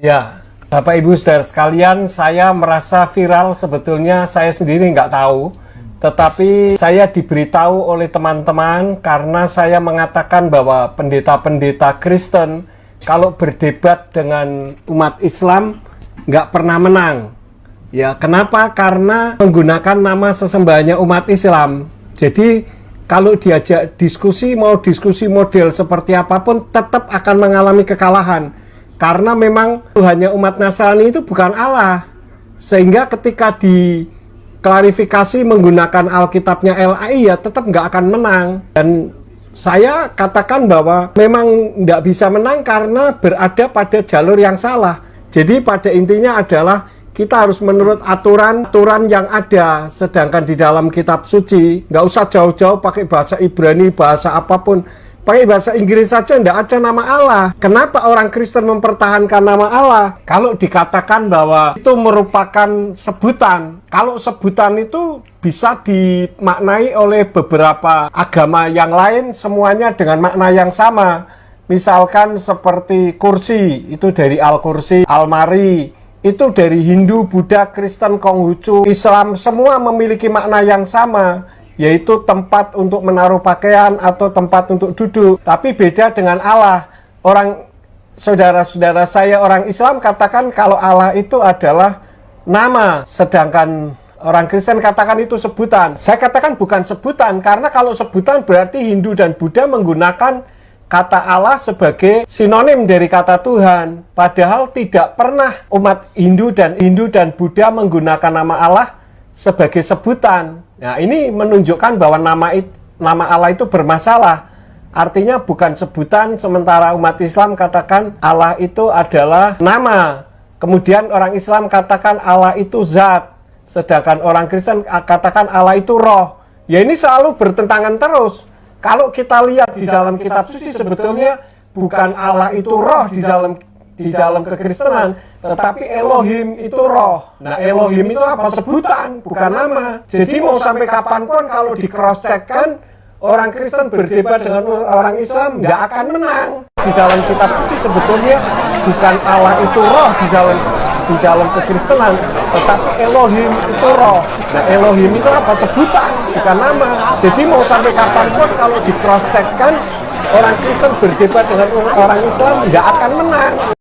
Ya, Bapak Ibu Saudara sekalian, saya merasa viral, sebetulnya saya sendiri nggak tahu. Tetapi saya diberitahu oleh teman-teman karena saya mengatakan bahwa pendeta-pendeta Kristen kalau berdebat dengan umat Islam nggak pernah menang. Ya, kenapa? Karena menggunakan nama sesembahannya umat Islam. Jadi kalau diajak diskusi, mau diskusi model seperti apapun, tetap akan mengalami kekalahan. Karena memang Tuhannya umat Nasrani itu bukan Allah. Sehingga ketika diklarifikasi menggunakan Alkitabnya LAI, ya tetap nggak akan menang. Dan saya katakan bahwa memang nggak bisa menang karena berada pada jalur yang salah. Jadi pada intinya adalah kita harus menurut aturan yang ada. Sedangkan di dalam kitab suci, nggak usah jauh-jauh pakai bahasa Ibrani, bahasa apapun. Pakai bahasa Inggris saja tidak ada nama Allah. Kenapa orang Kristen mempertahankan nama Allah? Kalau dikatakan bahwa itu merupakan sebutan, kalau sebutan itu bisa dimaknai oleh beberapa agama yang lain, semuanya dengan makna yang sama. Misalkan seperti kursi, itu dari Al-Kursi, Almari, itu dari Hindu, Buddha, Kristen, Konghucu, Islam, semua memiliki makna yang sama, yaitu tempat untuk menaruh pakaian atau tempat untuk duduk. Tapi beda dengan Allah. Orang saudara-saudara saya orang Islam katakan kalau Allah itu adalah nama, sedangkan orang Kristen katakan itu sebutan. Saya katakan bukan sebutan, karena kalau sebutan berarti Hindu dan Buddha menggunakan kata Allah sebagai sinonim dari kata Tuhan. Padahal tidak pernah umat Hindu dan Buddha menggunakan nama Allah sebagai sebutan. Nah, ini menunjukkan bahwa nama Allah itu bermasalah. Artinya bukan sebutan, sementara umat Islam katakan Allah itu adalah nama. Kemudian orang Islam katakan Allah itu zat. Sedangkan orang Kristen katakan Allah itu roh. Ya, ini selalu bertentangan terus. Kalau kita lihat di dalam kitab suci, sebetulnya bukan Allah itu roh di dalam kekristenan, tetapi Elohim itu roh. Nah, Elohim itu apa? Sebutan, bukan nama. Jadi mau sampai kapanpun kalau di cross check kan, orang Kristen berdebat dengan orang Islam nggak akan menang. Di dalam kitab suci sebetulnya bukan Allah itu roh di dalam kekristenan, tetapi Elohim itu roh. Nah, Elohim itu apa? Sebutan, bukan nama. Jadi mau sampai kapanpun kalau di cross check kan, orang Kristen berdebat dengan orang Islam nggak akan menang.